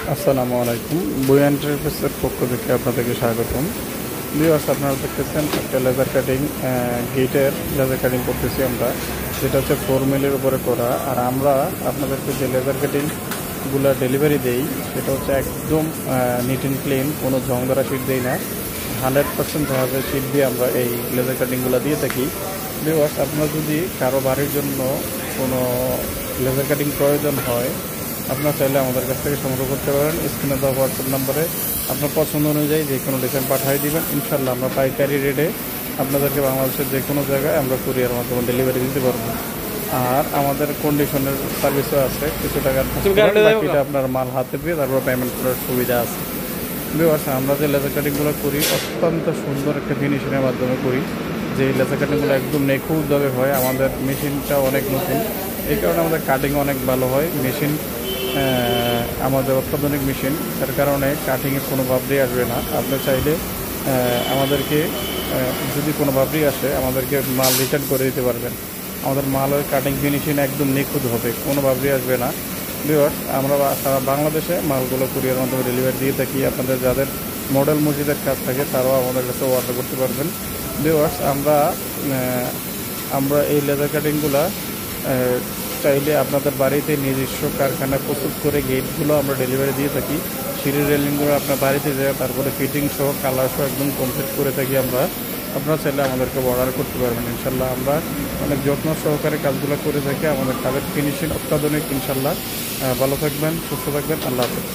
আসসালামু আলাইকুম। বুই এন্টারপ্রাইজের পক্ষ থেকে আপনাদেরকে স্বাগতম। ভিউয়ার্স, আপনারা দেখতেছেন একটা লেজার কাটিং, গেটের লেজার কাটিং করতেছি আমরা, যেটা হচ্ছে 4 মিলের উপরে করা। আর আমরা আপনাদেরকে যে লেজার কাটিংগুলো ডেলিভারি দেই সেটা হচ্ছে একদম নিট অ্যান্ড ক্লিন, কোনো জং ধরা শিট দেই না। 100% ধারাবাহিক শিট দিয়ে আমরা এই লেজার কাটিংগুলো দিয়ে থাকি। ভিউয়ার্স, আপনার যদি কারো বাড়ির জন্য কোনো লেজার কাটিং প্রয়োজন হয়, আপনার চাইলে আমাদের কাছ থেকে সংগ্রহ করতে পারেন। স্ক্রিনে দেওয়া হোয়াটসঅ্যাপ নম্বরে আপনার পছন্দ অনুযায়ী যে কোনো ডিজাইন পাঠিয়ে দিবেন। ইনশাল্লাহ আমরা পাইকারি রেটে আপনাদেরকে বাংলাদেশের যে কোনো জায়গায় আমরা কুরিয়ার মাধ্যমে ডেলিভারি দিতে পারবো। আর আমাদের কন্ডিশনের সার্ভিসও আছে, কিছু টাকার বাকিটা আপনার মাল হাতে পেয়ে তারপর পেমেন্ট করার সুবিধা আছে। ভিউয়ার্স, আমরা যে লেজার কাটিংগুলো করি অত্যন্ত সুন্দর একটা ফিনিশিংয়ের মাধ্যমে করি, যে লেজার কাটিংগুলো একদম নিখুঁতভাবে হয়। আমাদের মেশিনটা অনেক নতুন, এই কারণে আমাদের কাটিং অনেক ভালো হয়। মেশিন আমাদের অত্যাধুনিক মেশিন, তার কারণে কাটিংয়ে কোনো বাবরি আসবে না। আপনি চাইলে আমাদেরকে যদি কোনো বাবরি আসে আমাদেরকে মাল রিটার্ন করে দিতে পারবেন। আমাদের মালের কাটিং ফিনিশিং একদম নিখুঁত হবে, কোনো বাবরি আসবে না। ভিউয়ার্স, আমরা সারা বাংলাদেশে মালগুলো কুরিয়ার মাধ্যমে ডেলিভারি দিয়ে থাকি। আপনাদের যাদের মডেল মসজিদের কাজ থাকে তারাও আমাদের কাছে অর্ডার করতে পারবেন। ভিউয়ার্স, আমরা এই লেজার কাটিংগুলা চাইলে আপনাদের বাড়িতে নিজস্ব কারখানায় প্রস্তুত করে গেটগুলো আমরা ডেলিভারি দিয়ে থাকি। সিঁড়ির রেলিংগুলো আপনার বাড়িতে যায়, তারপরে ফিটিং সহ কালার সহ একদম কমপ্লিট করে থাকি আমরা। আপনারা চাইলে আমাদেরকে অর্ডার করতে পারবেন। ইনশাল্লাহ আমরা অনেক যত্ন সহকারে কাজগুলো করে থাকি। আমাদের কাজের ফিনিশিং অত্যাধুনিক। ইনশাল্লাহ ভালো থাকবেন, সুস্থ থাকবেন। আল্লাহ হাফেজ।